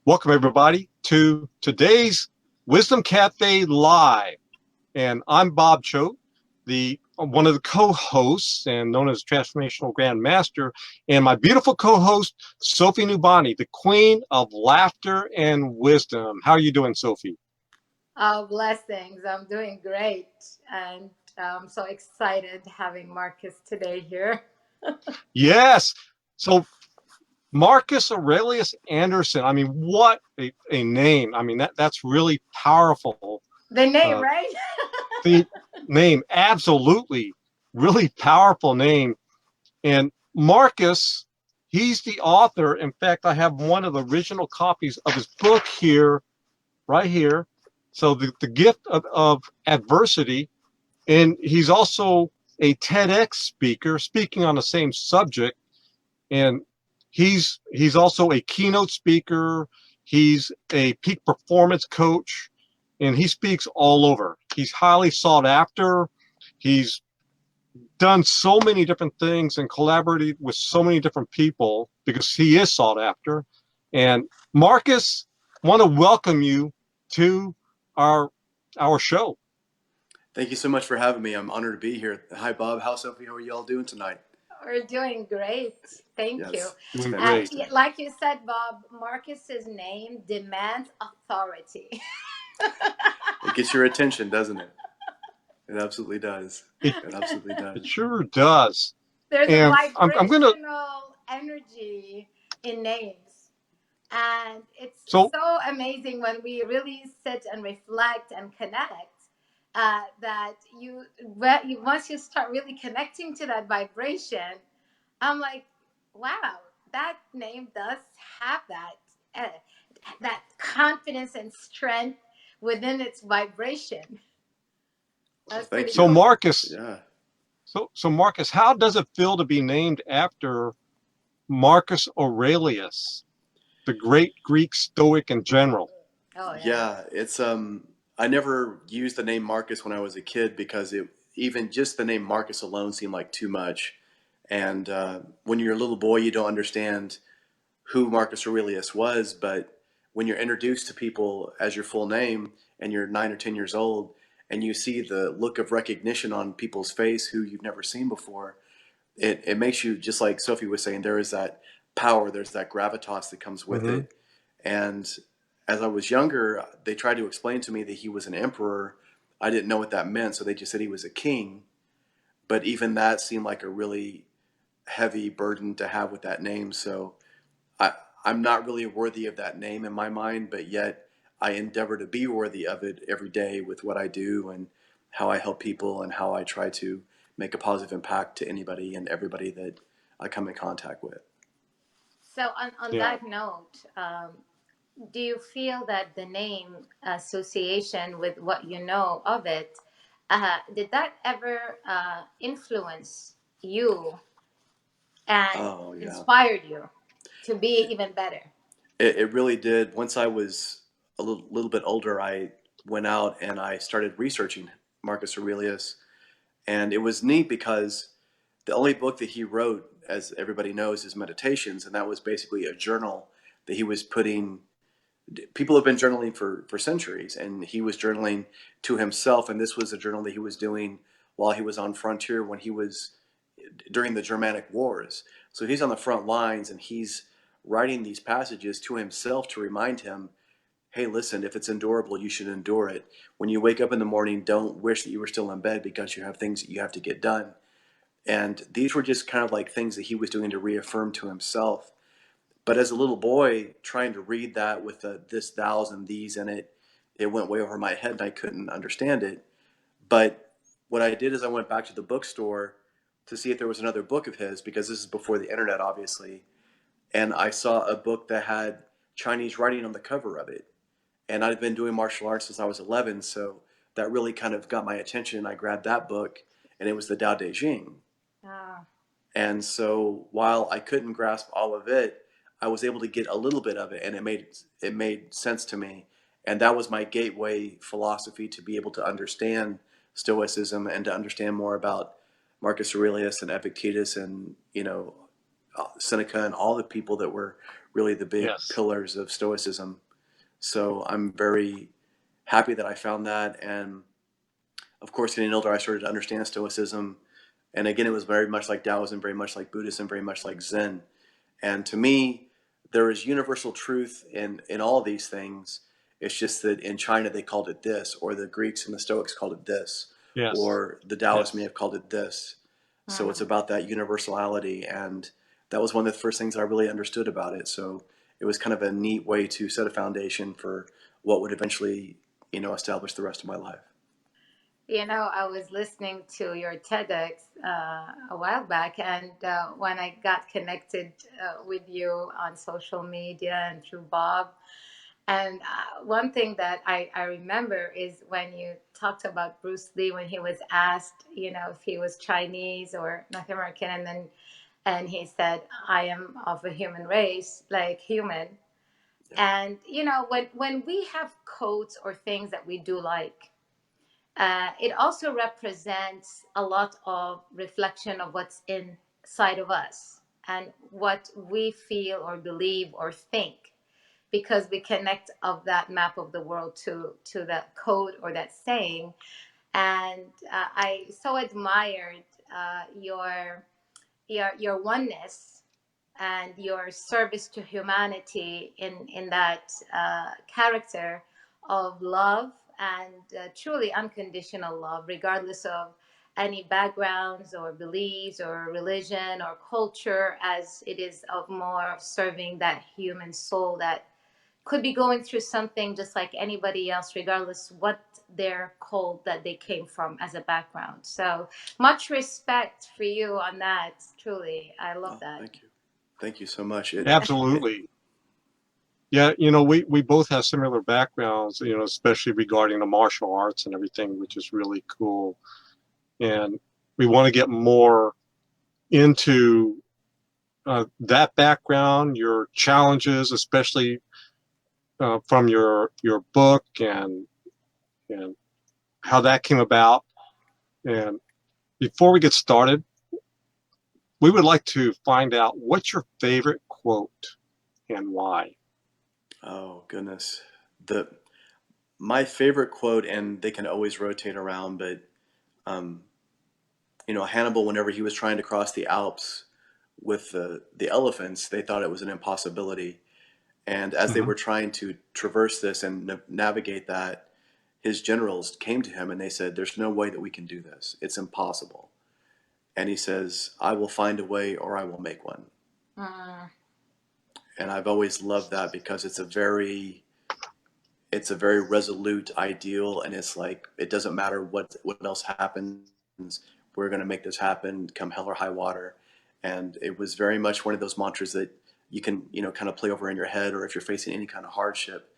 Welcome everybody to today's Wisdom Cafe Live. And I'm Bob Choat, one of the co-hosts and known as Transformational Grandmaster, and my beautiful co-host, Sofie Nubani, the queen of laughter and wisdom. How are you doing, Sofie? Oh, blessings. I'm doing great. And I'm so excited having Marcus today here. Yes. So Marcus Aurelius Anderson. I mean, what a name. I mean, that's really powerful. The name, right? The name, absolutely. Really powerful name. And Marcus, he's the author. In fact, I have one of the original copies of his book here, right here. So the gift of adversity. And he's also a TEDx speaker, speaking on the same subject. And he's also a keynote speaker. He's a peak performance coach, and he speaks all over. He's highly sought after. He's done so many different things and collaborated with so many different people because he is sought after. And Marcus, want to welcome you to our show. Thank you so much for having me. I'm honored to be here. Hi, Bob. How's Sofie? How are you all doing tonight? We're doing great. Thank you. Doing great. Like you said, Bob, Marcus's name demands authority. It gets your attention, doesn't it? It absolutely does. It absolutely does. It sure does. There's a vibrational energy in names. And it's so amazing when we really sit and reflect and connect. That once you start really connecting to that vibration, I'm like, wow, that name does have that confidence and strength within its vibration. Thank you. So Marcus, so Marcus, how does it feel to be named after Marcus Aurelius, the great Greek Stoic and general? Oh yeah, it's I never used the name Marcus when I was a kid because even just the name Marcus alone seemed like too much. And when you're a little boy, you don't understand who Marcus Aurelius was, but when you're introduced to people as your full name and you're 9 or 10 years old and you see the look of recognition on people's face who you've never seen before, it makes you, just like Sofie was saying, there is that power, there's that gravitas that comes with it. And as I was younger, they tried to explain to me that he was an emperor. I didn't know what that meant, so they just said he was a king. But even that seemed like a really heavy burden to have with that name. So I'm not really worthy of that name in my mind, but yet I endeavor to be worthy of it every day with what I do and how I help people and how I try to make a positive impact to anybody and everybody that I come in contact with. So on that note, do you feel that the name association with what you know of it, did that ever influence you and inspired you to be even better? It really did. Once I was a little bit older, I went out and I started researching Marcus Aurelius. And it was neat because the only book that he wrote, as everybody knows, is Meditations. And that was basically a journal that he was putting. People have been journaling for centuries, and he was journaling to himself. And this was a journal that he was doing while he was on frontier when he was during the Germanic Wars. So he's on the front lines and he's writing these passages to himself to remind him, hey, listen, if it's endurable, you should endure it. When you wake up in the morning, don't wish that you were still in bed because you have things that you have to get done. And these were just kind of like things that he was doing to reaffirm to himself. But as a little boy, trying to read that with this, thous, and these in it, it went way over my head and I couldn't understand it. But what I did is I went back to the bookstore to see if there was another book of his, because this is before the internet, obviously. And I saw a book that had Chinese writing on the cover of it. And I'd been doing martial arts since I was 11, so that really kind of got my attention. I grabbed that book, and it was the Tao Te Ching. And so while I couldn't grasp all of it, I was able to get a little bit of it, and it made sense to me. And that was my gateway philosophy to be able to understand Stoicism and to understand more about Marcus Aurelius and Epictetus and Seneca and all the people that were really the big Yes. pillars of Stoicism. So I'm very happy that I found that. And of course, getting older, I started to understand Stoicism. And again, it was very much like Taoism, very much like Buddhism, very much like Zen. And to me, there is universal truth in all these things. It's just that in China they called it this, or the Greeks and the Stoics called it this, Yes. or the Taoists may Yes. have called it this. So it's Mm. about that universality, and that was one of the first things I really understood about it. So it was kind of a neat way to set a foundation for what would eventually, establish the rest of my life. I was listening to your TEDx a while back, and when I got connected with you on social media and through Bob, and one thing that I remember is when you talked about Bruce Lee, when he was asked, if he was Chinese or North American, and he said, "I am of a human race, like human." And when we have codes or things that we do like, it also represents a lot of reflection of what's inside of us and what we feel or believe or think, because we connect of that map of the world to that code or that saying. And I so admired your oneness and your service to humanity in that character of love, and truly unconditional love, regardless of any backgrounds or beliefs or religion or culture, as it is of more serving that human soul that could be going through something just like anybody else, regardless what their code that they came from as a background. So much respect for you on that. Truly, I love Oh, that. thank you so much. Absolutely. Yeah, we both have similar backgrounds, especially regarding the martial arts and everything, which is really cool. And we want to get more into that background, your challenges, especially from your book and how that came about. And before we get started, we would like to find out what's your favorite quote and why. Oh goodness, the my favorite quote, and they can always rotate around, but um, Hannibal, whenever he was trying to cross the Alps with the elephants, they thought it was an impossibility. And as they Hmm. were trying to traverse this and navigate that, his generals came to him and they said, "There's no way that we can do this. It's impossible." And he says, "I will find a way, or I will make one." Mm. And I've always loved that because it's a very resolute ideal, and it's like it doesn't matter what else happens, we're going to make this happen come hell or high water. And it was very much one of those mantras that you can kind of play over in your head, or if you're facing any kind of hardship,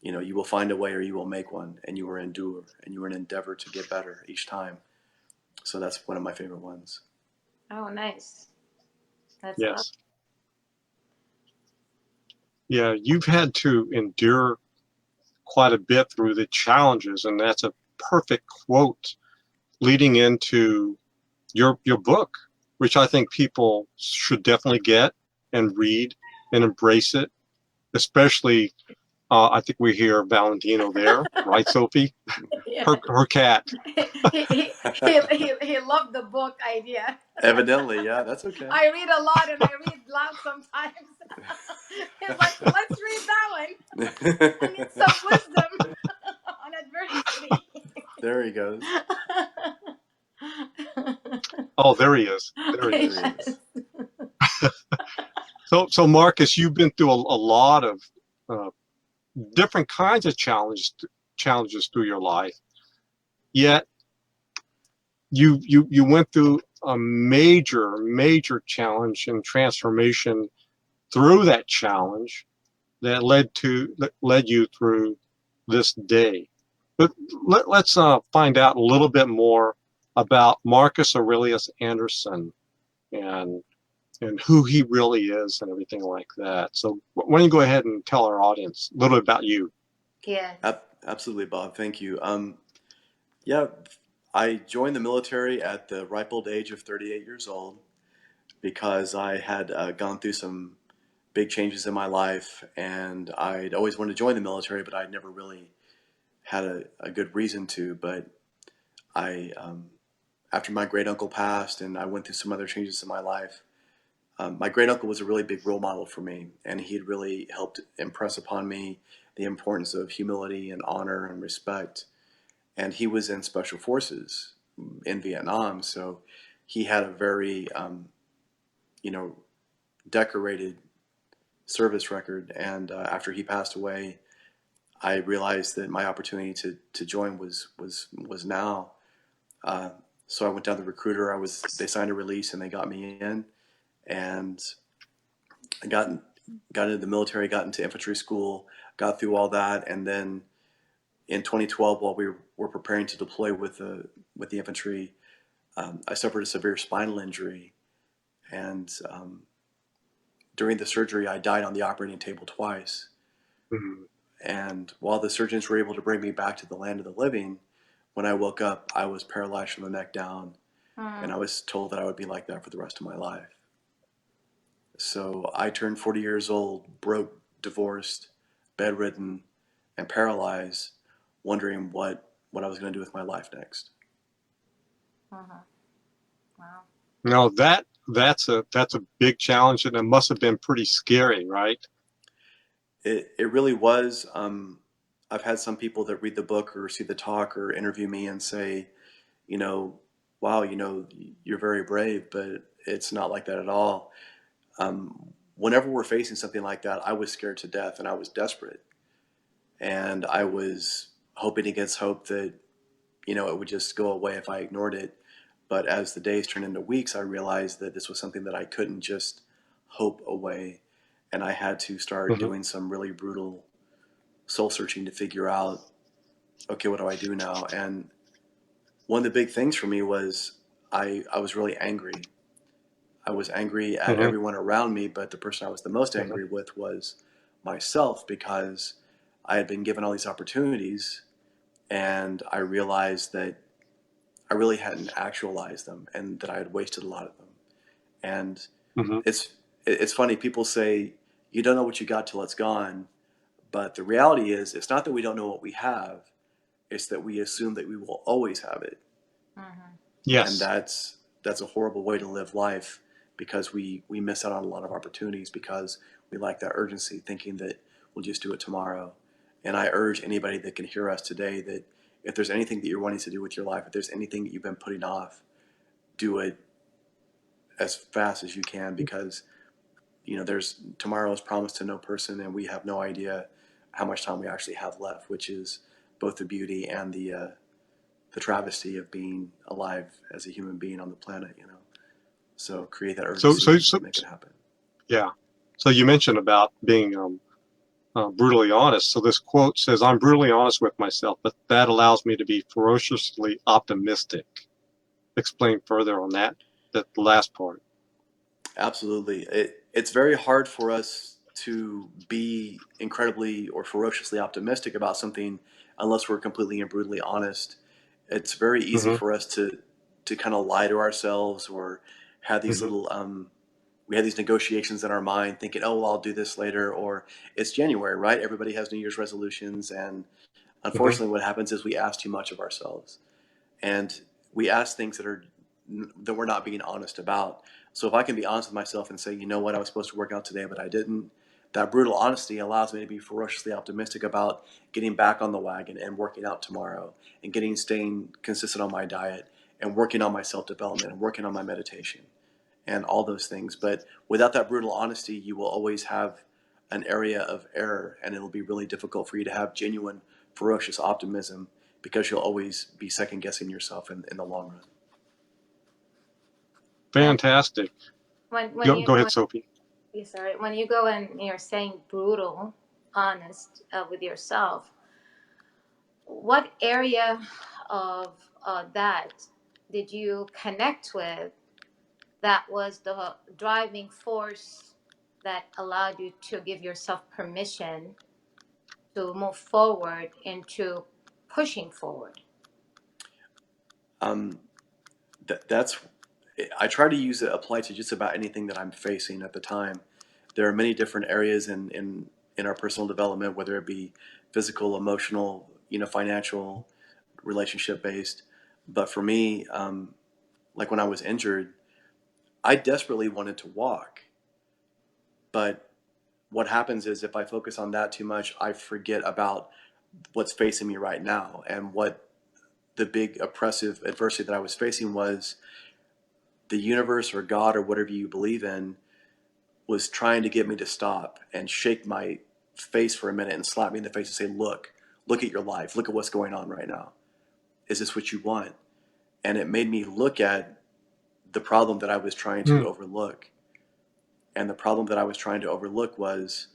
you will find a way or you will make one, and you will endure and you will endeavor to get better each time. So that's one of my favorite ones. Oh, nice. That's love. Yes. Yeah, you've had to endure quite a bit through the challenges, and that's a perfect quote leading into your book, which I think people should definitely get and read and embrace it. Especially, I think we hear Valentino there, right, Sofie? Yeah. Her cat. He loved the book idea. Evidently, yeah, that's okay. I read a lot and I read loud sometimes. He's like, let's read that one. I need some wisdom on adversity. There he goes. Oh, there he is. There he There is. he is. So Marcus, you've been through a lot of uh, different kinds of challenges through your life. Yet you went through a major challenge and transformation through that challenge that led you through this day. But let's find out a little bit more about Marcus Aurelius Anderson and who he really is and everything like that. So why don't you go ahead and tell our audience a little bit about you? Yes. Absolutely, Bob. Thank you. Yeah, I joined the military at the ripe old age of 38 years old because I had gone through some big changes in my life, and I'd always wanted to join the military, but I'd never really had a good reason to. But I, after my great uncle passed, and I went through some other changes in my life, my great uncle was a really big role model for me, and he had really helped impress upon me the importance of humility and honor and respect. And he was in special forces in Vietnam, so he had a very, you know, decorated service record. And after he passed away, I realized that my opportunity to join was now. Uh, so I went down to the recruiter. They signed a release and they got me in, and I got into the military, got into infantry school, got through all that, and then in 2012, while we were preparing to deploy with the infantry, I suffered a severe spinal injury, and during the surgery, I died on the operating table twice. Mhm. And while the surgeons were able to bring me back to the land of the living, when I woke up, I was paralyzed from the neck down, and I was told that I would be like that for the rest of my life. So I turned 40 years old, broke, divorced, bedridden, and paralyzed, wondering what I was going to do with my life next. Uh-huh. Wow. No, that's a big challenge, and it must have been pretty scary, right? It really was. I've had some people that read the book or see the talk or interview me and say, you know, wow, you're very brave, but it's not like that at all. Whenever we're facing something like that, I was scared to death and I was desperate. And I was hoping against hope that, it would just go away if I ignored it. But as the days turned into weeks, I realized that this was something that I couldn't just hope away. And I had to start Hmm. doing some really brutal soul searching to figure out, okay, what do I do now? And one of the big things for me was I was really angry. I was angry at Hmm. everyone around me, but the person I was the most Hmm. angry with was myself, because I had been given all these opportunities and I realized that I really hadn't actualized them and that I had wasted a lot of them. And Hmm. it's funny, people say you don't know what you got till it's gone, but the reality is it's not that we don't know what we have, it's that we assume that we will always have it. Mm-hmm. And Yes. that's a horrible way to live life, because we miss out on a lot of opportunities because we like that urgency, thinking that we'll just do it tomorrow. And I urge anybody that can hear us today that if there's anything that you're wanting to do with your life, if there's anything that you've been putting off, do it as fast as you can, because there's tomorrow is promised to no person, and we have no idea how much time we actually have left, which is both the beauty and the travesty of being alive as a human being on the planet. So create that So, urgency so, and so, make it happen. yeah. So you mentioned about being brutally honest. So this quote says, "I'm brutally honest with myself, but that allows me to be ferociously optimistic." Explain further on that last part. Absolutely. It's very hard for us to be incredibly or ferociously optimistic about something unless we're completely and brutally honest. It's very easy Hmm. for us to kind of lie to ourselves, or have these Hmm. little we have these negotiations in our mind thinking, oh, well, I'll do this later, or it's January, right? Everybody has New Year's resolutions, and Hmm. unfortunately what happens is we ask too much of ourselves, and we ask things that we're not being honest about. So if I can be honest with myself and say, you know what, I was supposed to work out today, but I didn't, that brutal honesty allows me to be ferociously optimistic about getting back on the wagon and working out tomorrow, and staying consistent on my diet, and working on my self-development, and working on my meditation, and all those things. But without that brutal honesty, you will always have an area of error, and it'll be really difficult for you to have genuine, ferocious optimism, because you'll always be second guessing yourself in the long run. And Fantastic. when Go, you go ahead, Sofie. sorry, when you go and you're saying brutal, honest with yourself, what area of that did you connect with that was the driving force that allowed you to give yourself permission to move forward into pushing forward? Um, that's I try to use it, apply to just about anything that I'm facing at the time. there are many different areas in our personal development, whether it be physical, emotional, financial, relationship based. But for me, like when I was injured, I desperately wanted to walk. But what happens is if I focus on that too much, I forget about what's facing me right now. And what the big oppressive adversity that I was facing was the universe or God or whatever you believe in was trying to get me to stop and shake my face for a minute and slap me in the face and say, look at your life. Look at what's going on right now. Is this what you want? And it made me look at the problem that I was trying to overlook. And the problem that I was trying to overlook was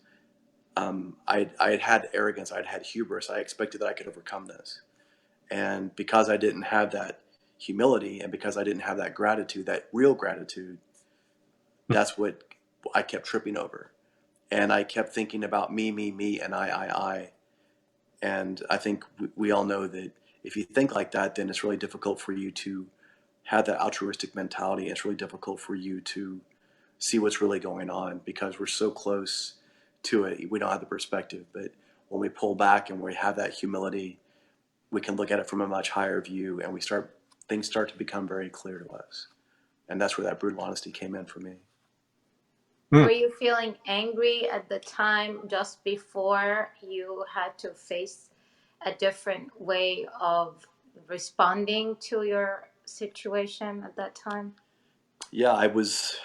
I had arrogance. I'd had hubris. I expected that I could overcome this. And because I didn't have that humility and because I didn't have that gratitude, that real gratitude, that's what I kept tripping over. And I kept thinking about me, and I. And I think we all know that if you think like that, then it's really difficult for you to have that altruistic mentality. It's really difficult for you to see what's really going on because we're so close to it. We don't have the perspective. But when we pull back and we have that humility, we can look at it from a much higher view, and things start to become very clear to us. And that's where that brutal honesty came in for me. Were you feeling angry at the time just before you had to face a different way of responding to your situation at that time? Yeah, I was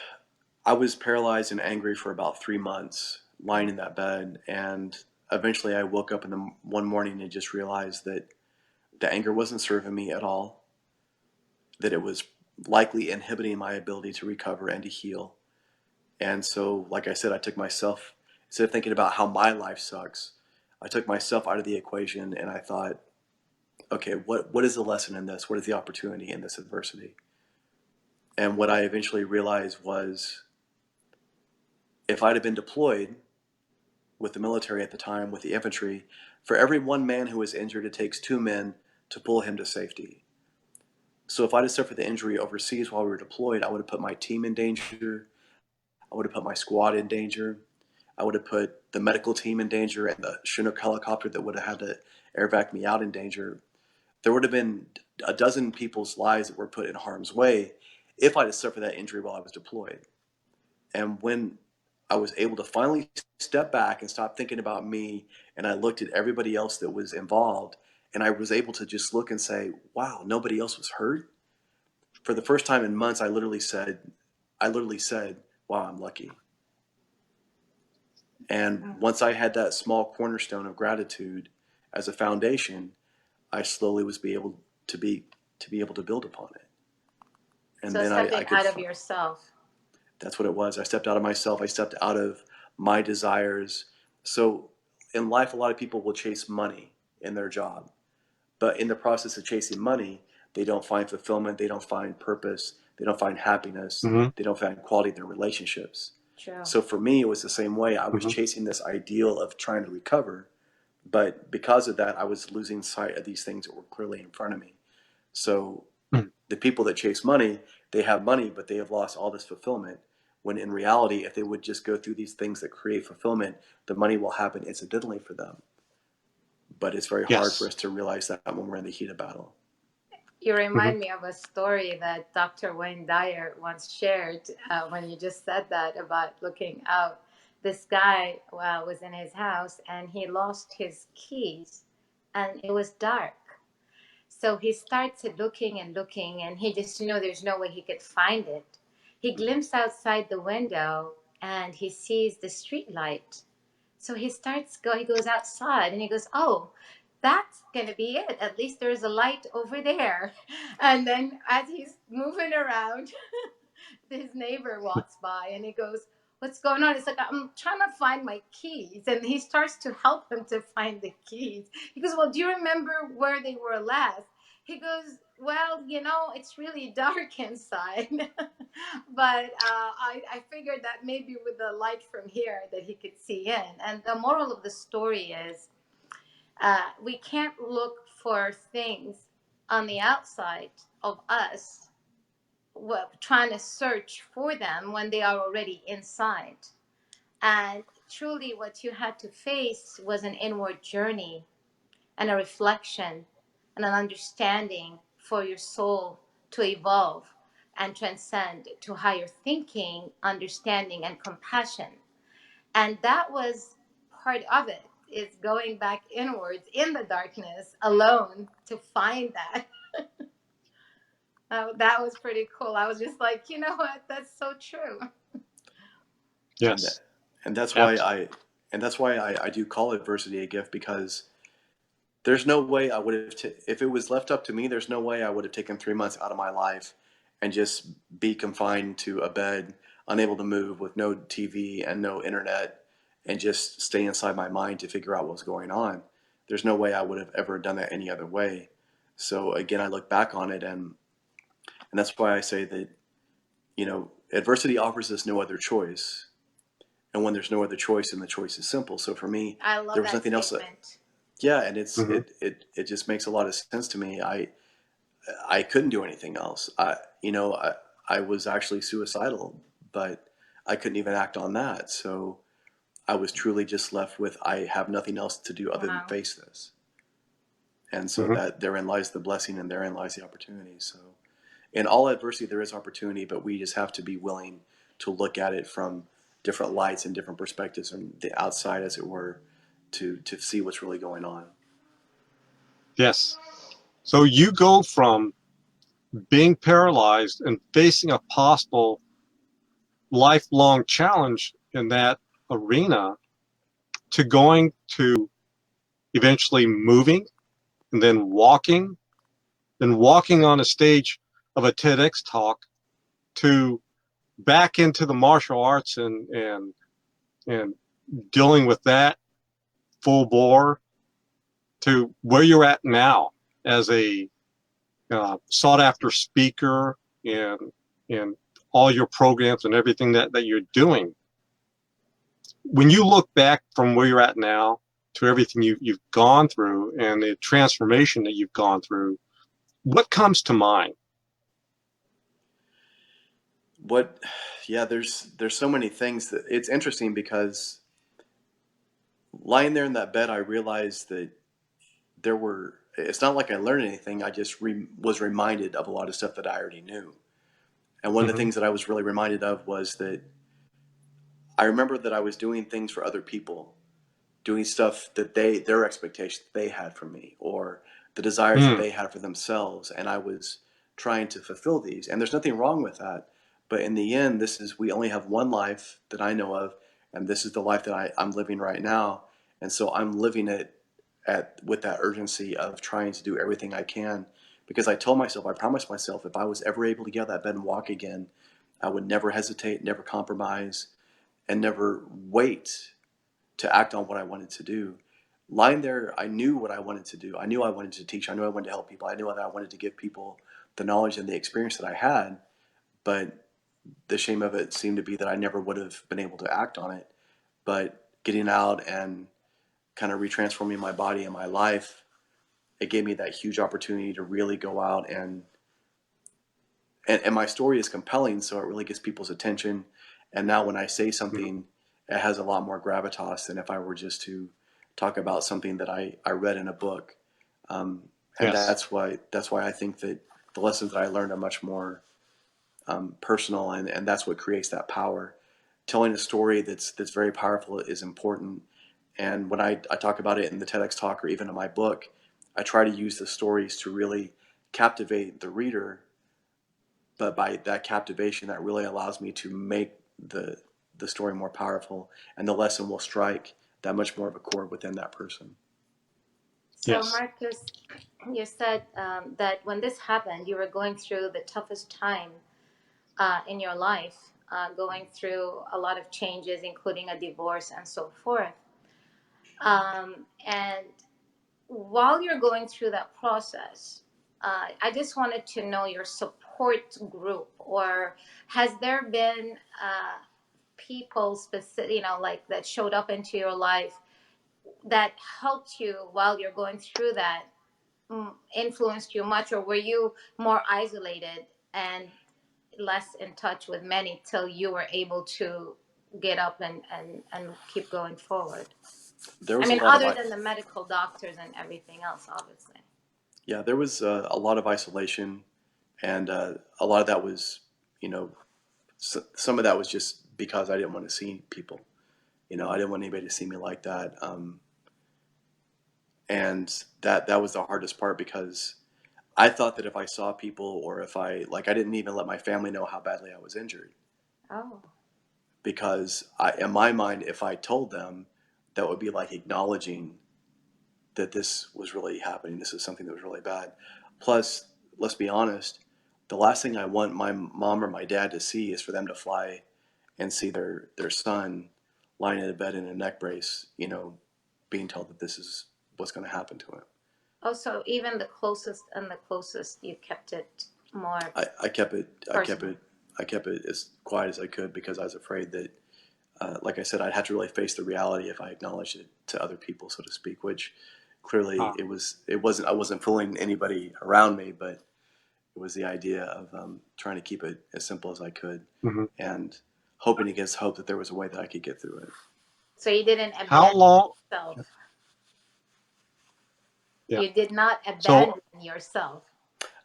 paralyzed and angry for about 3 months, lying in that bed, and eventually I woke up one morning and just realized that the anger wasn't serving me at all, that it was likely inhibiting my ability to recover and to heal. And so, like I said, I took myself, instead of thinking about how my life sucks, I took myself out of the equation and I thought, okay, what is the lesson in this? What is the opportunity in this adversity? And what I eventually realized was if I'd have been deployed with the military at the time, with the infantry, for every one man who is injured, it takes 2 men to pull him to safety. So if I'd have suffered the injury overseas while we were deployed, I would have put my team in danger. I would have put my squad in danger. I would have put the medical team in danger and the Chinook helicopter that would have had to airvac me out in danger. There would have been a dozen people's lives that were put in harm's way if I'd have suffered that injury while I was deployed. And when I was able to finally step back and stop thinking about me, and I looked at everybody else that was involved, and I was able to just look and say, wow, nobody else was hurt. For the first time in months, I literally said, wow, I'm lucky. And once I had that small cornerstone of gratitude as a foundation, I slowly was able to build upon it. And so then stepping I could, out of yourself. That's what it was. I stepped out of myself. I stepped out of my desires. So in life, a lot of people will chase money in their job, but in the process of chasing money, they don't find fulfillment. They don't find purpose. They don't find happiness. They don't find quality in their relationships. True. So for me, it was the same way. I was chasing this ideal of trying to recover, but because of that, I was losing sight of these things that were clearly in front of me. So the people that chase money, they have money, but they have lost all this fulfillment. When in reality, if they would just go through these things that create fulfillment, the money will happen incidentally for them. But it's very hard for us to realize that when we're in the heat of battle. You remind me of a story that Dr. Wayne Dyer once shared when you just said that about looking out. This guy was in his house and he lost his keys and it was dark. So he starts looking and looking and he just, there's no way he could find it. He glimpses outside the window and he sees the street light. So he goes outside and he goes, oh, that's going to be it. At least there's a light over there. And then as he's moving around, his neighbor walks by and he goes, what's going on? It's like, I'm trying to find my keys. And he starts to help him to find the keys. He goes, well, do you remember where they were last? He goes, well, it's really dark inside. But I figured that maybe with the light from here that he could see in. And the moral of the story is we can't look for things on the outside of us, trying to search for them when they are already inside. And truly, what you had to face was an inward journey and a reflection and an understanding for your soul to evolve and transcend to higher thinking, understanding, and compassion. And that was part of it, is going back inwards in the darkness alone to find that. That was pretty cool. I was just like, you know what? That's so true. Yes. And that's why I do call adversity a gift, because there's no way I would have, if it was left up to me, there's no way I would have taken 3 months out of my life and just be confined to a bed, unable to move, with no TV and no internet, and just stay inside my mind to figure out what was going on. There's no way I would have ever done that any other way. So again, I look back on it, and that's why I say that, adversity offers us no other choice. And when there's no other choice, then the choice is simple. So for me, I love there was that nothing else. statement. Yeah, and Hmm. it just makes a lot of sense to me. I couldn't do anything else. I was actually suicidal, but I couldn't even act on that. So I was truly just left with, I have nothing else to do other than Wow. face this. And so Hmm. that therein lies the blessing, and therein lies the opportunity. So in all adversity, there is opportunity, but we just have to be willing to look at it from different lights and different perspectives, from the outside, as it were, to see what's really going on. Yes. So you go from being paralyzed and facing a possible lifelong challenge in that arena to going to eventually moving and then walking on a stage of a TEDx talk, to back into the martial arts and dealing with that full bore, to where you're at now as a sought after speaker and all your programs and everything that you're doing. When you look back from where you're at now to everything you've gone through and the transformation that you've gone through, what comes to mind? What, yeah, there's so many things that it's interesting, because lying there in that bed, I realized that it's not like I learned anything. I just was reminded of a lot of stuff that I already knew. And one of the Hmm. things that I was really reminded of was that I remember that I was doing things for other people, doing stuff that their expectations they had from me, or the desires that Mm. they had for themselves, and I was trying to fulfill these. And there's nothing wrong with that, but in the end, we only have one life that I know of, and this is the life that I'm living right now. And so I'm living it with that urgency of trying to do everything I can, because I promised myself, if I was ever able to get out of that bed and walk again, I would never hesitate, never compromise, and never wait to act on what I wanted to do. Lying there, I knew what I wanted to do. I knew I wanted to teach. I knew I wanted to help people. I knew that I wanted to give people the knowledge and the experience that I had. But the shame of it seemed to be that I never would have been able to act on it. But getting out and kind of retransforming my body and my life, it gave me that huge opportunity to really go out, and my story is compelling, so it really gets people's attention. And now when I say something, it has a lot more gravitas than if I were just to talk about something that I read in a book. And Yes. that's why I think that the lessons that I learned are much more personal, and that's what creates that power. Telling a story that's very powerful is important. And when I talk about it in the TEDx talk, or even in my book, I try to use the stories to really captivate the reader, but by that captivation, that really allows me to make the story more powerful, and the lesson will strike that much more of a chord within that person. So, Yes. Marcus, you said that when this happened, you were going through the toughest time in your life, going through a lot of changes, including a divorce and so forth. And while you're going through that process, I just wanted to know your support group, or has there been people specific, like that showed up into your life that helped you while you're going through that, influenced you much, or were you more isolated and less in touch with many till you were able to get up and keep going forward. There I was mean, a lot other of than the medical doctors and everything else, obviously. yeah, there was a lot of isolation, and a lot of that was, you know, some of that was just because I didn't want to see people. You know, I didn't want anybody to see me like that, and that was the hardest part because I thought that if I saw people or if I didn't even let my family know how badly I was injured Oh. because in my mind, if I told them, that would be like acknowledging that this was really happening. This is something that was really bad. Plus, let's be honest, the last thing I want my mom or my dad to see is for them to fly and see their son lying in a bed in a neck brace, you know, being told that this is what's going to happen to him. Oh, so even the closest and the closest, you kept it more I kept it personal. I kept it as quiet as I could because I was afraid that, like I said, I'd have to really face the reality if I acknowledged it to other people, so to speak. Which clearly I wasn't fooling anybody around me, but it was the idea of trying to keep it as simple as I could, and hoping against hope that there was a way that I could get through it. So you didn't How abandon long? yourself. Yeah. You did not So abandon yourself.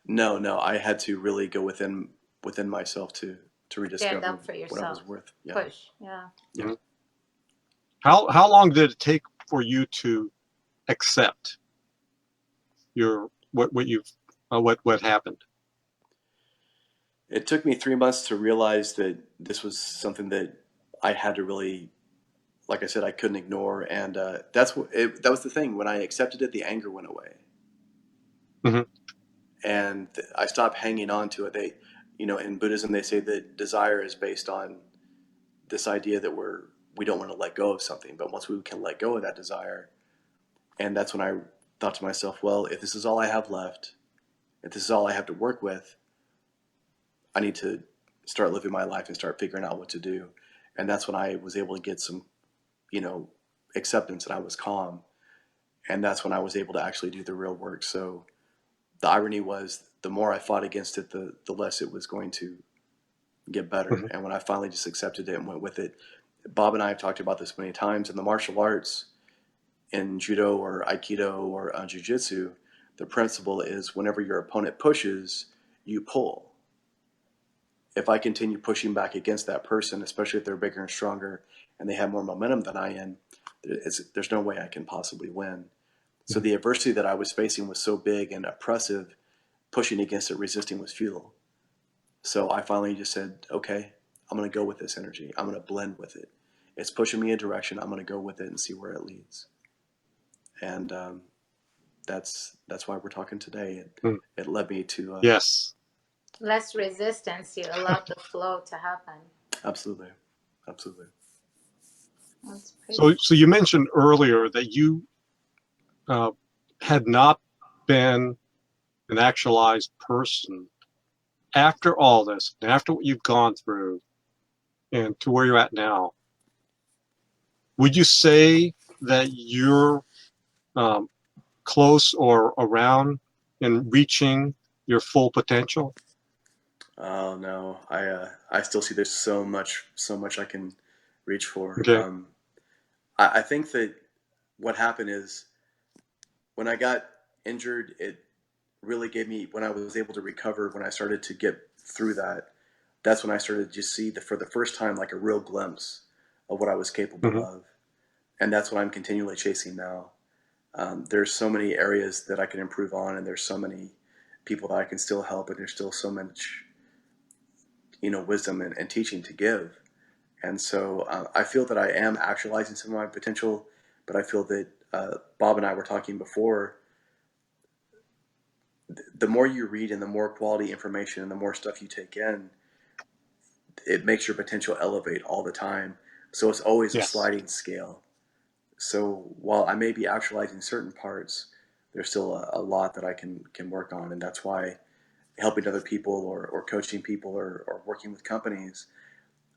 No, I had to really go within myself to Stand rediscover up for what I yourself. was worth. Yeah. Push. Yeah. Yeah. how long did it take for you to accept your what happened? It took me 3 months to realize that this was something that I had to really, like I said, I couldn't ignore, and that was the thing. When I accepted it, the anger went away, Mhm. and I stopped hanging on to it. They, you know, in Buddhism, they say that desire is based on this idea that we don't want to let go of something, but once we can let go of that desire, and that's when I thought to myself, well, if this is all I have left, if this is all I have to work with, I need to start living my life and start figuring out what to do. And that's when I was able to get some, you know, acceptance, and I was calm. And that's when I was able to actually do the real work. So the irony was the more I fought against it, the less it was going to get better. And when I finally just accepted it and went with it, Bob and I have talked about this many times in the martial arts, in judo or aikido or jiu-jitsu, the principle is whenever your opponent pushes, you pull. If I continue pushing back against that person, especially if they're bigger and stronger and they have more momentum than I am, there's no way I can possibly win. So the adversity that I was facing was so big and oppressive, pushing against it, resisting was futile. So I finally just said, okay, I'm going to go with this energy. I'm going to blend with it. It's pushing me in a direction. I'm going to go with it and see where it leads. And that's why we're talking today. It led me to Yes. Less resistance. You allowed the flow to happen. absolutely. That's pretty. So you mentioned earlier that you had not been an actualized person after all this, and after what you've gone through, and to where you're at now. Would you say that you're close or around in reaching your full potential? Oh no, I still see there's so much I can reach for. Okay. I think that what happened is when I got injured, it really gave me, when I was able to recover, when I started to get through that, that's when I started to just see for the first time like a real glimpse of what I was capable of, and that's what I'm continually chasing now. There's so many areas that I can improve on, and there's so many people that I can still help, and there's still so much, you know, wisdom and teaching to give. And so I feel that I am actualizing some of my potential, but I feel that Bob and I were talking before. The more you read and the more quality information and the more stuff you take in, it makes your potential elevate all the time. So it's always a Yes. sliding scale. So while I may be actualizing certain parts, there's still a lot that I can work on, and that's why helping other people or coaching people or working with companies,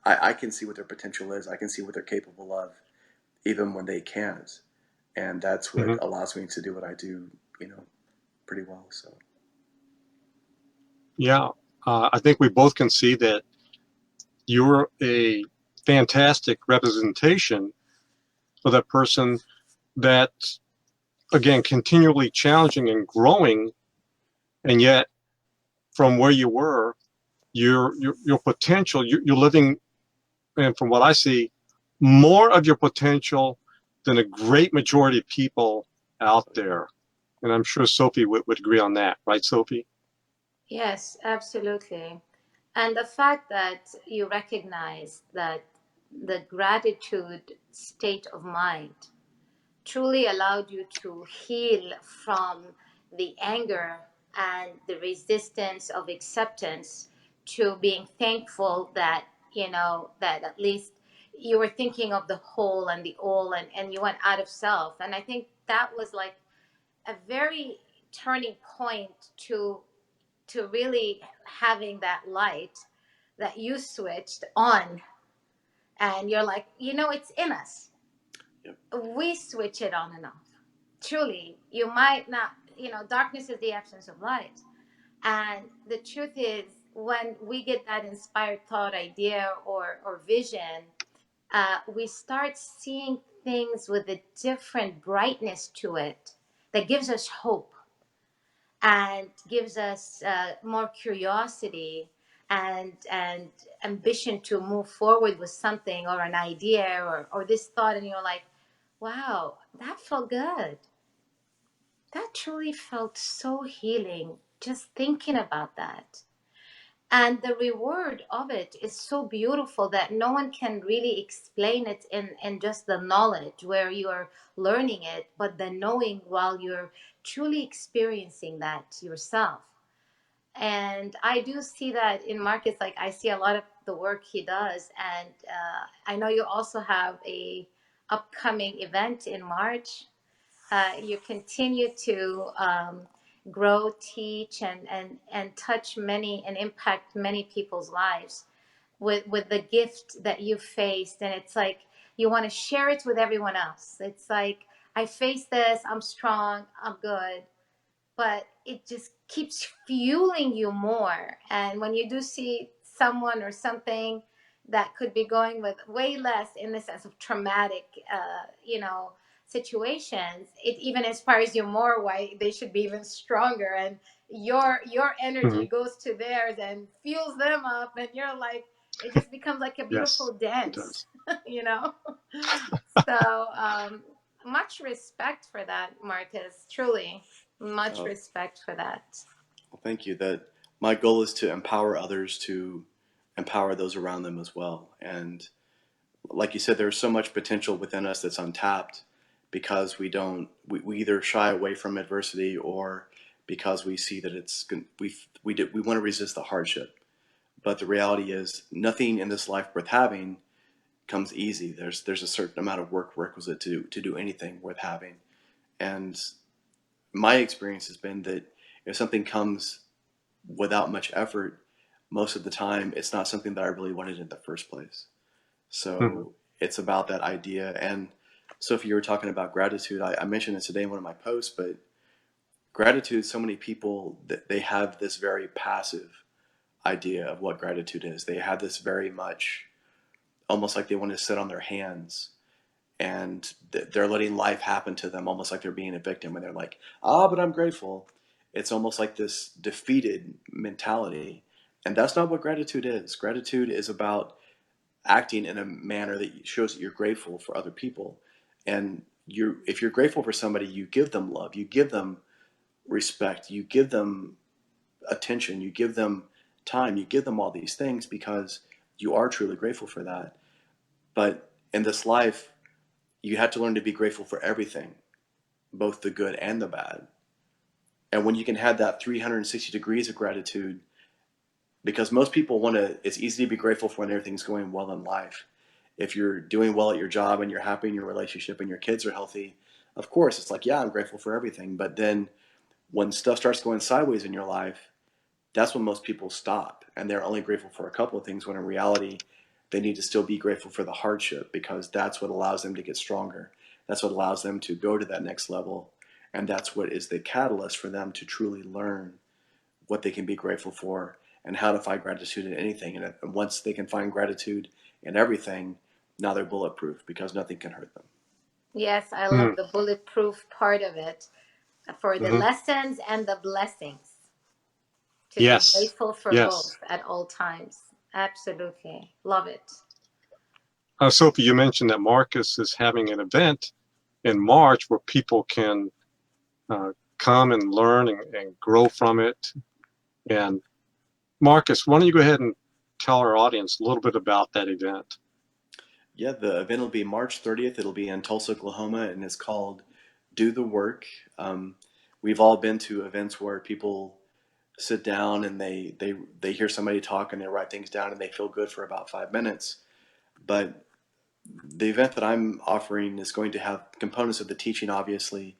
I can see what their potential is. I can see what they're capable of, even when they can't, and that's what allows me to do what I do, you know, pretty well. So Yeah. I think we both can see that you're a fantastic representation of that person that's, again, continually challenging and growing, and yet from where you were, your potential, you're living, and from what I see, more of your potential than a great majority of people out there. And I'm sure Sofie would agree on that, right, Sofie? Yes, absolutely. And the fact that you recognize that the gratitude state of mind truly allowed you to heal from the anger and the resistance of acceptance to being thankful that, that at least you were thinking of the whole and the all, and you went out of self. And I think that was like a very turning point to really having that light that you switched on, and you're like, it's in us. Yep. We switch it on and off. Truly, you might not, darkness is the absence of light. And the truth is, when we get that inspired thought, idea, or vision, we start seeing things with a different brightness to it that gives us hope and gives us more curiosity and ambition to move forward with something or an idea or this thought. And you're like, wow, that felt good. That truly felt so healing, just thinking about that. And the reward of it is so beautiful that no one can really explain it in just the knowledge where you are learning it, but the knowing while you're truly experiencing that yourself. And I do see that in Marcus. Like, I see a lot of the work he does, and I know you also have a upcoming event in March. You continue to grow, teach, and touch many and impact many people's lives with the gift that you faced. And it's like you want to share it with everyone else. It's like, I faced this, I'm strong, I'm good, but it just keeps fueling you more. And when you do see someone or something that could be going with way less in the sense of traumatic, situations, it even inspires you more why they should be even stronger. And your energy goes to theirs and fuels them up. And you're like, it just becomes like a Yes, beautiful it dance, does. So, much respect for that, Marcus. Truly, much Oh, respect for that. well, thank you. That my goal is to empower others to empower those around them as well. And like you said, there's so much potential within us that's untapped because we either shy away from adversity or because we see that we want to resist the hardship. But the reality is nothing in this life worth having comes easy. There's a certain amount of work requisite to do anything worth having. And my experience has been that if something comes without much effort, most of the time it's not something that I really wanted in the first place. So it's about that idea. And Sophie, you were talking about gratitude. I mentioned it today in one of my posts, but gratitude, so many people, they have this very passive idea of what gratitude is. They have this very much almost like they want to sit on their hands and they're letting life happen to them almost like they're being a victim. And they're like, but I'm grateful. It's almost like this defeated mentality. And that's not what gratitude is. Gratitude is about acting in a manner that shows that you're grateful for other people. And if you're grateful for somebody, you give them love, you give them respect, you give them attention, you give them time, you give them all these things because you are truly grateful for that. But in this life, you have to learn to be grateful for everything, both the good and the bad. And when you can have that 360 degrees of gratitude, because most people it's easy to be grateful for when everything's going well in life. If you're doing well at your job and you're happy in your relationship and your kids are healthy, of course, it's like, yeah, I'm grateful for everything. But then when stuff starts going sideways in your life, that's when most people stop and they're only grateful for a couple of things when in reality, they need to still be grateful for the hardship because that's what allows them to get stronger. That's what allows them to go to that next level. And that's what is the catalyst for them to truly learn what they can be grateful for and how to find gratitude in anything. And once they can find gratitude in everything, now they're bulletproof because nothing can hurt them. Yes, I love the bulletproof part of it, for the lessons and the blessings. To be Yes. grateful for Yes. both at all times. Absolutely. Love it. Sofie, you mentioned that Marcus is having an event in March where people can come and learn and grow from it. And Marcus, why don't you go ahead and tell our audience a little bit about that event? Yeah, the event will be March 30th. It'll be in Tulsa, Oklahoma, and it's called Do the Work. We've all been to events where people sit down and they hear somebody talk and they write things down and they feel good for about 5 minutes. But the event that I'm offering is going to have components of the teaching, obviously,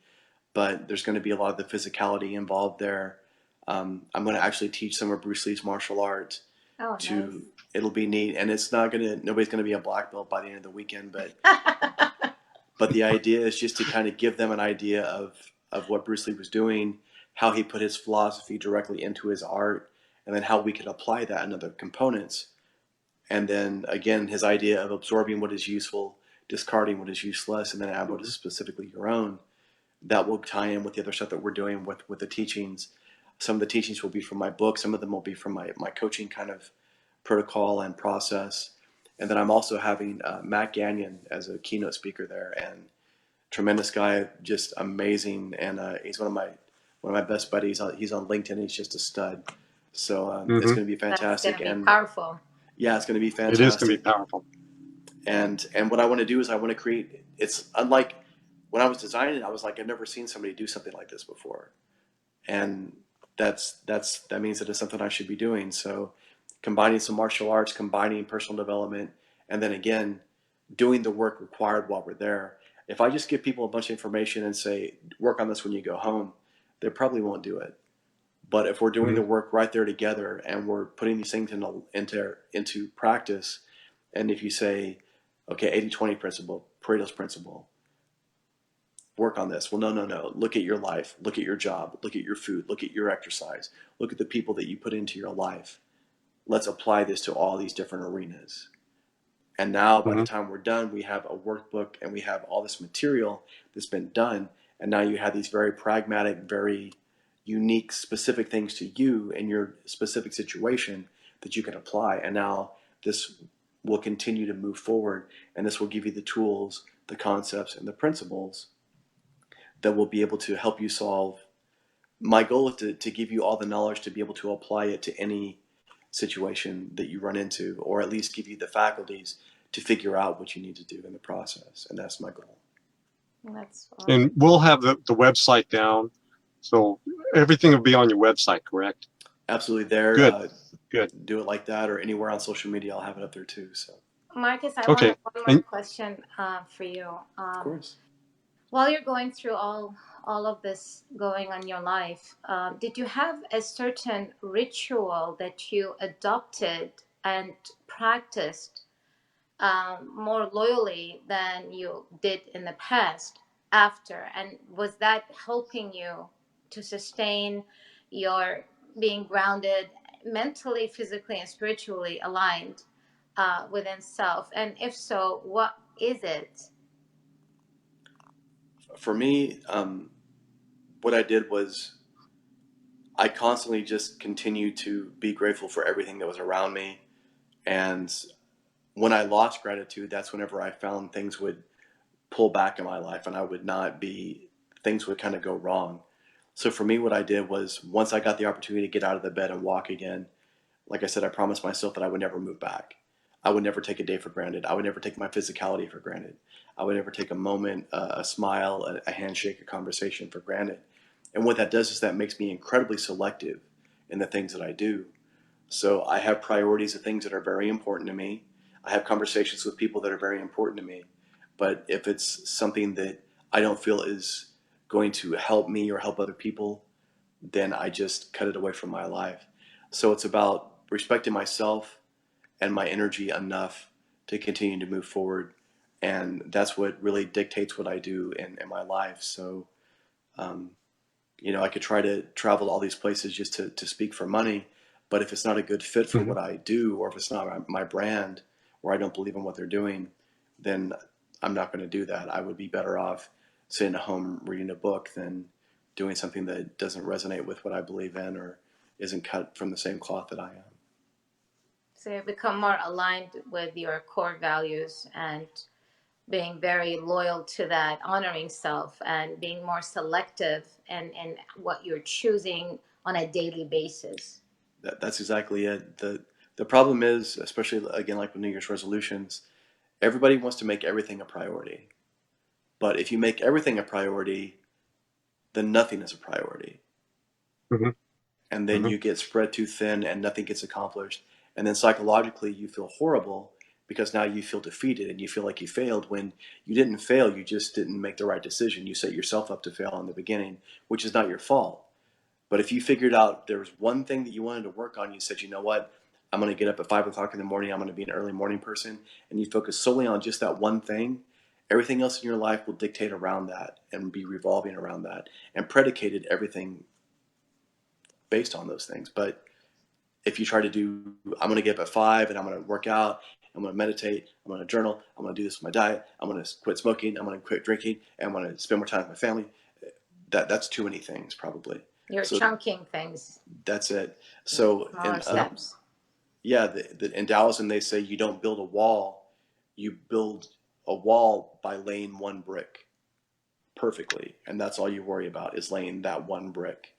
but there's going to be a lot of the physicality involved there. I'm going to actually teach some of Bruce Lee's martial arts. Oh, nice. It'll be neat, and nobody's going to be a black belt by the end of the weekend, but the idea is just to kind of give them an idea of what Bruce Lee was doing, how he put his philosophy directly into his art, and then how we could apply that in other components. And then again, his idea of absorbing what is useful, discarding what is useless, and then add what is specifically your own. That will tie in with the other stuff that we're doing with the teachings. Some of the teachings will be from my book. Some of them will be from my coaching kind of protocol and process. And then I'm also having Matt Gagnon as a keynote speaker there, and tremendous guy, just amazing. And he's one of my best buddies. He's on LinkedIn. He's just a stud. So it's going to be fantastic. That's going to be powerful. Yeah, it's going to be fantastic. It is going to be powerful. And what I want to do is I want to create. It's unlike when I was designing it. I was like, I've never seen somebody do something like this before, and that means that it's something I should be doing. So combining some martial arts, combining personal development, and then again doing the work required while we're there. If I just give people a bunch of information and say work on this when you go home, they probably won't do it. But if we're doing the work right there together and we're putting these things into practice, and if you say, okay, 80-20 principle, Pareto's principle, work on this. Well, no. Look at your life. Look at your job. Look at your food. Look at your exercise. Look at the people that you put into your life. Let's apply this to all these different arenas. And now by the time we're done, we have a workbook and we have all this material that's been done. And now you have these very pragmatic, very unique, specific things to you in your specific situation that you can apply. And now this will continue to move forward, and this will give you the tools, the concepts, and the principles that will be able to help you solve. My goal is to give you all the knowledge to be able to apply it to any situation that you run into, or at least give you the faculties to figure out what you need to do in the process. And that's my goal. That's awesome. And we'll have the website down. So everything will be on your website, correct? Absolutely. There. Good. Do it like that, or anywhere on social media. I'll have it up there too. So. Marcus, I want one more question for you. Of course. While you're going through all of this going on in your life, did you have a certain ritual that you adopted and practiced more loyally than you did in the past after? And was that helping you to sustain your being grounded, mentally, physically, and spiritually aligned within self? And if so, what is it? For me, what I did was I constantly just continued to be grateful for everything that was around me. And when I lost gratitude, that's whenever I found things would pull back in my life and things would kind of go wrong. So for me, what I did was once I got the opportunity to get out of the bed and walk again, like I said, I promised myself that I would never move back. I would never take a day for granted. I would never take my physicality for granted. I would never take a moment, a smile, a handshake, a conversation for granted. And what that does is that makes me incredibly selective in the things that I do. So I have priorities of things that are very important to me. I have conversations with people that are very important to me. But if it's something that I don't feel is going to help me or help other people, then I just cut it away from my life. So it's about respecting myself and my energy enough to continue to move forward. And that's what really dictates what I do in my life. So, I could try to travel to all these places just to speak for money, But if it's not a good fit for what I do, or if it's not my brand, or I don't believe in what they're doing, then I'm not going to do that. I would be better off sitting at home reading a book than doing something that doesn't resonate with what I believe in or isn't cut from the same cloth that I am. So you become more aligned with your core values and being very loyal to that, honoring self, and being more selective in what you're choosing on a daily basis. That's exactly it. The problem is, especially again, like with New Year's resolutions, everybody wants to make everything a priority. But if you make everything a priority, then nothing is a priority. Mm-hmm. And then Mm-hmm. you get spread too thin and nothing gets accomplished. And then psychologically you feel horrible because now you feel defeated and you feel like you failed when you didn't fail. You just didn't make the right decision. You set yourself up to fail in the beginning, which is not your fault. But if you figured out there was one thing that you wanted to work on, you said, you know what, I'm going to get up at 5 o'clock in the morning. I'm going to be an early morning person. And you focus solely on just that one thing. Everything else in your life will dictate around that and be revolving around that and predicated everything based on those things. But if you try to do, I'm going to get up at 5 and I'm going to work out, I'm going to meditate, I'm going to journal, I'm going to do this with my diet, I'm going to quit smoking, I'm going to quit drinking, and I'm going to spend more time with my family, that's too many things probably. You're chunking things. That's it. So smaller steps. Yeah, in Taoism they say you don't build a wall, you build a wall by laying one brick perfectly, and that's all you worry about is laying that one brick,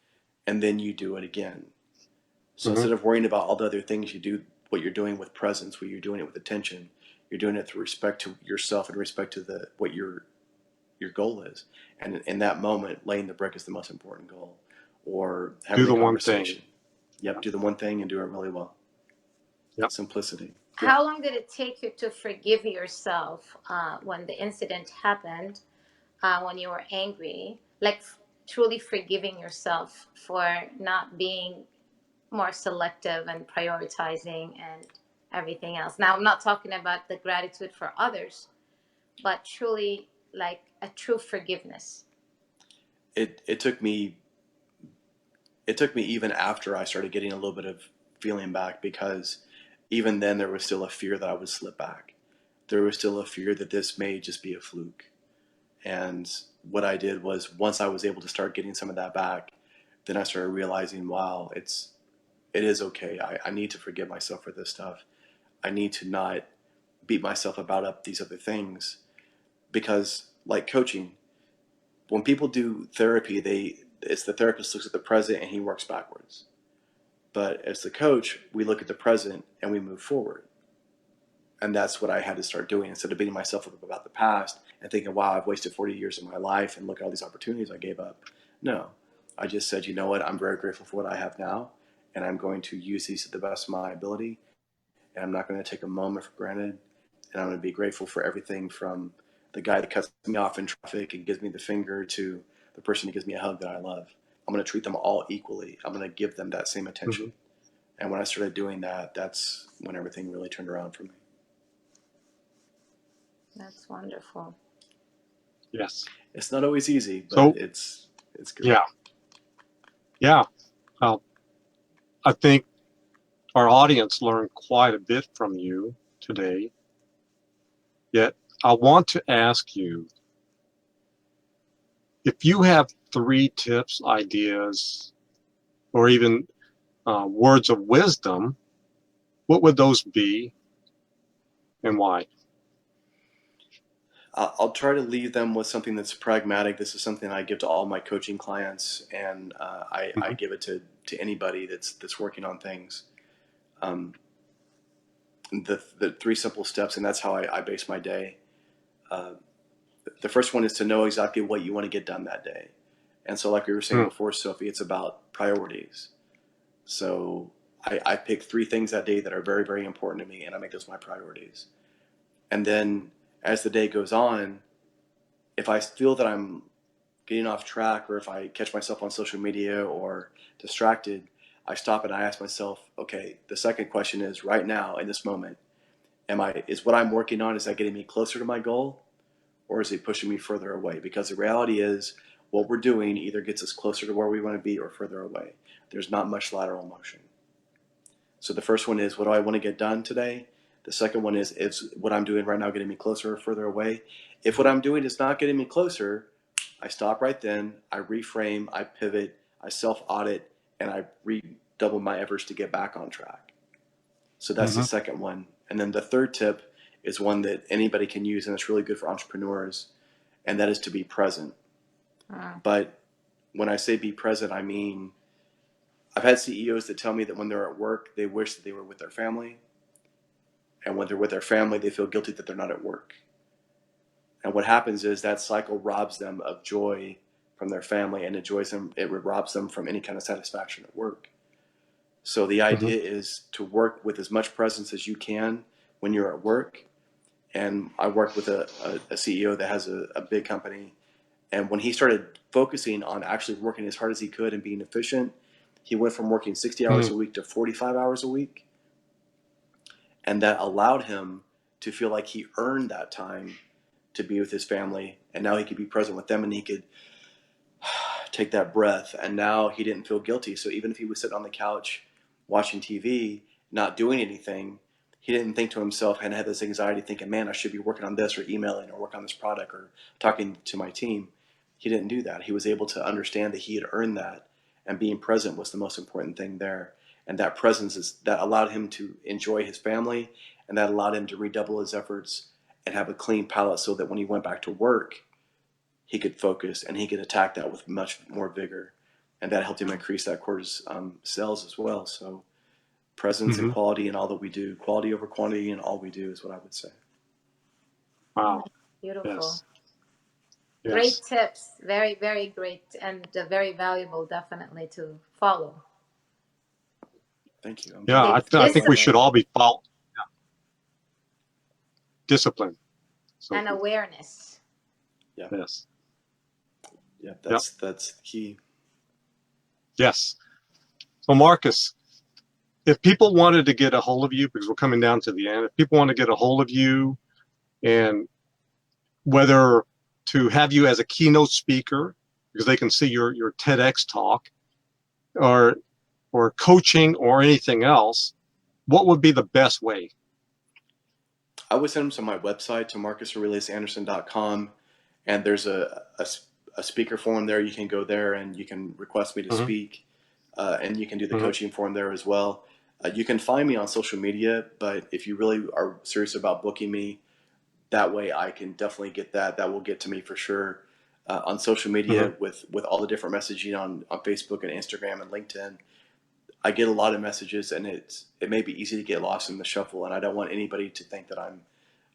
and then you do it again. So instead of worrying about all the other things, you do what you're doing with presence, what you're doing it with attention. You're doing it through respect to yourself and respect to what your goal is. And in that moment, laying the brick is the most important goal. Or having do the the one thing. conversation. Yep, do the one thing and do it really well. Yep. Simplicity. How long did it take you to forgive yourself when the incident happened, when you were angry? Like truly forgiving yourself for not being more selective and prioritizing and everything else. Now, I'm not talking about the gratitude for others, but truly like a true forgiveness. It took me even after I started getting a little bit of feeling back, because even then there was still a fear that I would slip back. There was still a fear that this may just be a fluke. And what I did was, once I was able to start getting some of that back, then I started realizing, wow, it is okay. I need to forgive myself for this stuff. I need to not beat myself up these other things, because like coaching, when people do therapy, it's the therapist looks at the present and he works backwards. But as the coach, we look at the present and we move forward. And that's what I had to start doing, instead of beating myself up about the past and thinking, wow, I've wasted 40 years of my life and look at all these opportunities I gave up. No, I just said, you know what, I'm very grateful for what I have now, and I'm going to use these to the best of my ability, and I'm not going to take a moment for granted, and I'm going to be grateful for everything, from the guy that cuts me off in traffic and gives me the finger to the person that gives me a hug that I love. I'm going to treat them all equally. I'm going to give them that same attention. And when I started doing that, that's when everything really turned around for me. That's wonderful. Yes. It's not always easy, but So, it's good. Yeah. Yeah. I think our audience learned quite a bit from you today. Yet I want to ask you, if you have 3 tips, ideas, or even words of wisdom, what would those be and why? I'll try to leave them with something that's pragmatic. This is something I give to all my coaching clients, and I give it to anybody that's working on things. The 3 simple steps, and that's how I base my day. The first one is to know exactly what you want to get done that day. And so, like we were saying before, Sofie, it's about priorities. So I pick 3 things that day that are very, very important to me, and I make those my priorities. And then as the day goes on, if I feel that I'm getting off track, or if I catch myself on social media or distracted, I stop and I ask myself, okay, the second question is, right now in this moment, is what I'm working on, is that getting me closer to my goal, or is it pushing me further away? Because the reality is, what we're doing either gets us closer to where we want to be or further away. There's not much lateral motion. So the first one is, what do I want to get done today? The second one is what I'm doing right now getting me closer or further away? If what I'm doing is not getting me closer, I stop right then, I reframe, I pivot, I self-audit, and I redouble my efforts to get back on track. So that's the second one. And then the third tip is one that anybody can use, and it's really good for entrepreneurs, and that is to be present. But when I say be present, I mean, I've had CEOs that tell me that when they're at work, they wish that they were with their family. And when they're with their family, they feel guilty that they're not at work. And what happens is that cycle robs them of joy from their family, and it robs them from any kind of satisfaction at work. So the idea is to work with as much presence as you can when you're at work. And I worked with a CEO that has a big company. And when he started focusing on actually working as hard as he could and being efficient, he went from working 60 hours a week to 45 hours a week. And that allowed him to feel like he earned that time to be with his family. And now he could be present with them, and he could take that breath. And now he didn't feel guilty. So even if he was sitting on the couch watching TV, not doing anything, he didn't think to himself and had this anxiety thinking, man, I should be working on this or emailing or working on this product or talking to my team. He didn't do that. He was able to understand that he had earned that, and being present was the most important thing there. And that presence that allowed him to enjoy his family, and that allowed him to redouble his efforts and have a clean palate, so that when he went back to work, he could focus and he could attack that with much more vigor. And that helped him increase that quarter's sales as well. So presence and quality in all that we do, quality over quantity in all we do, is what I would say. Wow. Beautiful. Yes. Great tips. Very, very great, and very valuable, definitely, to follow. Thank you. Yeah, I think we should all be disciplined. So, and awareness. Yeah. Yes. Yeah, that's key. Yes. So Marcus, if people wanted to get a hold of you, because we're coming down to the end, if people want to get a hold of you, and whether to have you as a keynote speaker, because they can see your TEDx talk, or coaching or anything else, what would be the best way? I would send them to my website, to marcusaureliusanderson.com, and there's a speaker form there. You can go there and you can request me to speak, and you can do the coaching form there as well. You can find me on social media, but if you really are serious about booking me, that way I can definitely get that. That will get to me for sure. On social media, with all the different messaging on Facebook and Instagram and LinkedIn, I get a lot of messages, and it may be easy to get lost in the shuffle. And I don't want anybody to think that I'm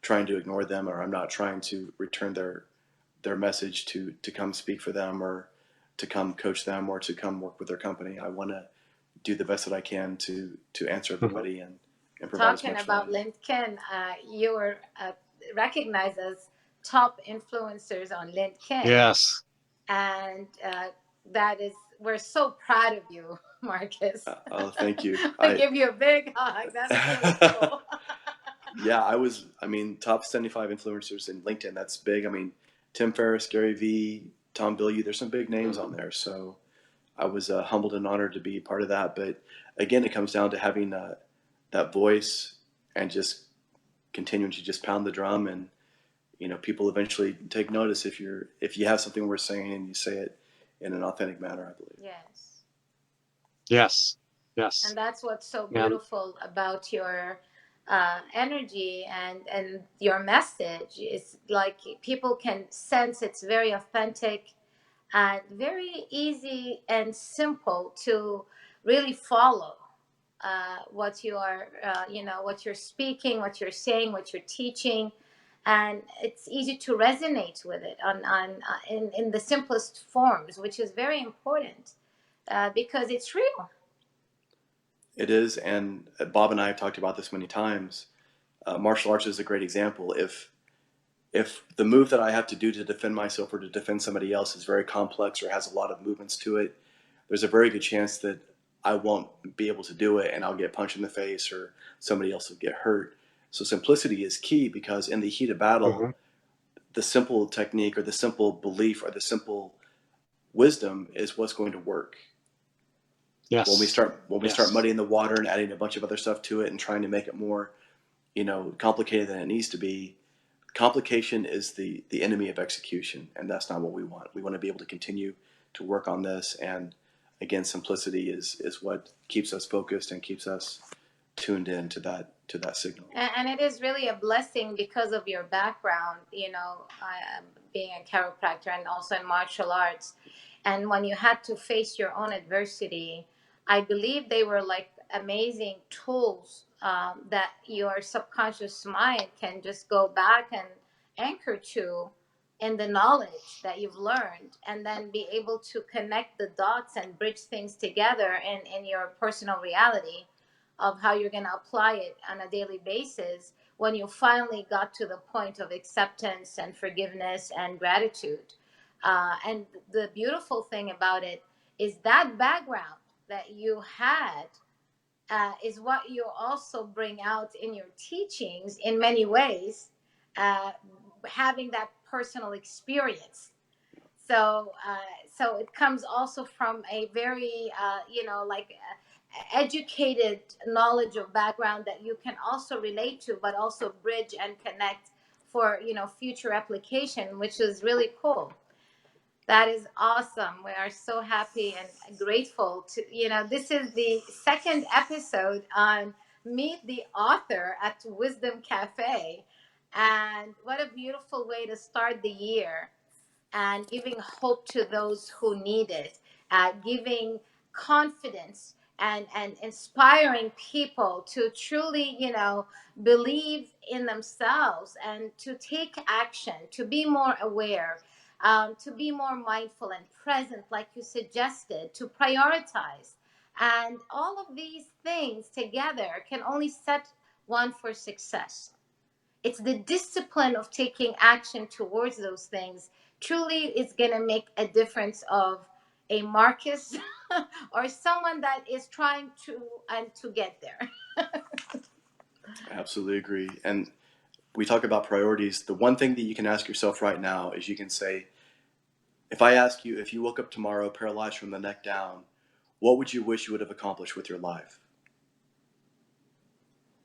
trying to ignore them, or I'm not trying to return their message to come speak for them, or to come coach them, or to come work with their company. I want to do the best that I can to answer everybody and provide Talking as much about value. LinkedIn, you were recognized as top influencers on LinkedIn. Yes. And we're so proud of you, Marcus. Oh, thank you. I give you a big hug. That's really cool. Yeah, top 75 influencers in LinkedIn. That's big. Tim Ferriss, Gary Vee, Tom Bilyeu, there's some big names on there. So I was humbled and honored to be part of that. But again, it comes down to having that voice and just continuing to just pound the drum, and people eventually take notice if you have something worth saying and you say it in an authentic manner, I believe. Yes. Yes. Yes. And that's what's so beautiful about your energy and your message. Is like people can sense it's very authentic and very easy and simple to really follow what you are, what you're speaking, what you're saying, what you're teaching. And it's easy to resonate with it in the simplest forms, which is very important because it's real. It is, and Bob and I have talked about this many times. Martial arts is a great example. If the move that I have to do to defend myself or to defend somebody else is very complex or has a lot of movements to it, there's a very good chance that I won't be able to do it, and I'll get punched in the face or somebody else will get hurt. So simplicity is key, because in the heat of battle, the simple technique or the simple belief or the simple wisdom is what's going to work. Yes. When we start muddying the water and adding a bunch of other stuff to it and trying to make it more, complicated than it needs to be, complication is the enemy of execution, and that's not what we want. We want to be able to continue to work on this, and again, simplicity is what keeps us focused and keeps us tuned in to that signal. And it is really a blessing because of your background, being a chiropractor and also in martial arts. And when you had to face your own adversity, I believe they were like amazing tools that your subconscious mind can just go back and anchor to in the knowledge that you've learned, and then be able to connect the dots and bridge things together in your personal reality of how you're going to apply it on a daily basis when you finally got to the point of acceptance and forgiveness and gratitude. And the beautiful thing about it is that background that you had is what you also bring out in your teachings in many ways, having that personal experience. So it comes also from a very, educated knowledge of background that you can also relate to, but also bridge and connect for, future application, which is really cool. That is awesome. We are so happy and grateful to, this is the second episode on Meet the Author at Wisdom Cafe. And what a beautiful way to start the year, and giving hope to those who need it, giving confidence and inspiring people to truly, believe in themselves and to take action, to be more aware, to be more mindful and present, like you suggested, to prioritize. And all of these things together can only set one for success. It's the discipline of taking action towards those things truly is going to make a difference of a Marcus or someone that is trying to get there. Absolutely agree. And we talk about priorities. The one thing that you can ask yourself right now is, you can say, if I ask you, if you woke up tomorrow paralyzed from the neck down, what would you wish you would have accomplished with your life?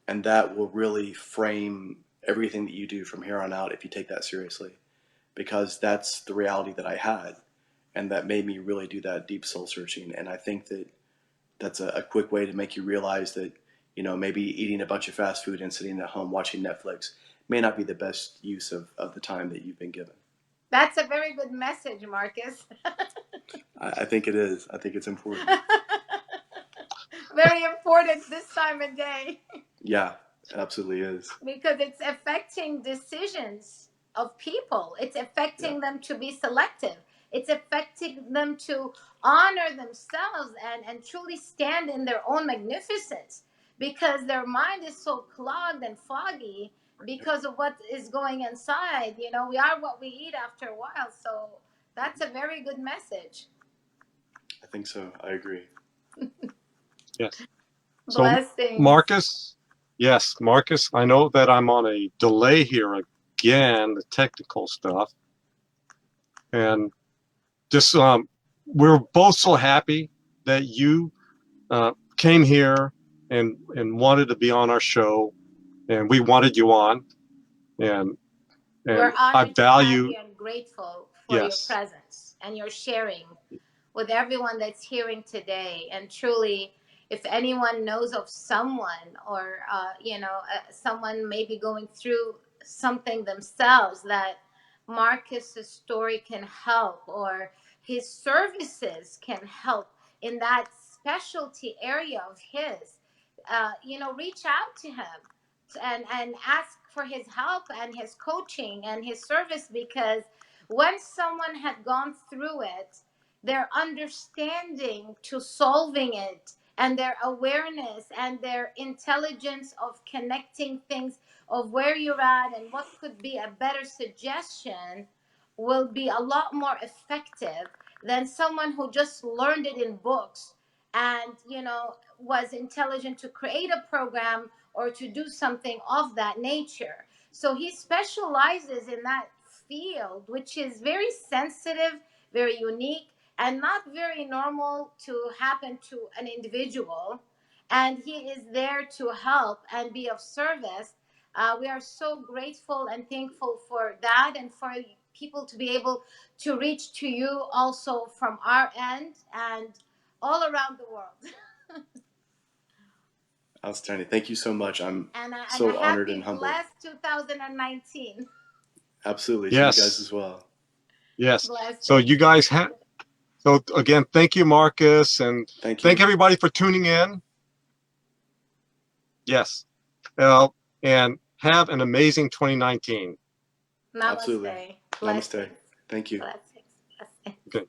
And that will really frame everything that you do from here on out if you take that seriously, because that's the reality that I had, and that made me really do that deep soul searching. And I think that that's a quick way to make you realize that, maybe eating a bunch of fast food and sitting at home watching Netflix may not be the best use of the time that you've been given. That's a very good message, Marcus. I think it is. I think it's important. Very important this time of day. Yeah, it absolutely is. Because it's affecting decisions of people. It's affecting them to be selective. It's affecting them to honor themselves and truly stand in their own magnificence, because their mind is so clogged and foggy because of what is going inside. We are what we eat after a while. So that's a very good message. I think so. I agree. Yes. So, Blessings. Marcus, I know that I'm on a delay here again, the technical stuff. And just, we're both so happy that you came here and wanted to be on our show, and we wanted you on. And we're honored I value to have you and grateful for your presence and your sharing with everyone that's hearing today. And truly, if anyone knows of someone, or someone maybe going through something themselves that Marcus's story can help, or his services can help in that specialty area of his, reach out to him and ask for his help and his coaching and his service. Because when someone had gone through it, their understanding to solving it, and their awareness and their intelligence of connecting things, of where you're at and what could be a better suggestion, will be a lot more effective than someone who just learned it in books and was intelligent to create a program or to do something of that nature. So he specializes in that field, which is very sensitive, very unique, and not very normal to happen to an individual. And he is there to help and be of service. We are so grateful and thankful for that, and for people to be able to reach to you also from our end and all around the world. Outstanding. Thank you so much. I'm And so a honored happy, and humbled. blessed 2019. Absolutely. To you guys Yes. as well. Yes. Blessed. So you guys have. So again, thank you, Marcus, and Thank you. thank everybody for tuning in. Yes. And have an amazing 2019. Namaste. Absolutely. Blessings. Namaste. Thank you. Blessings. Blessings. Okay.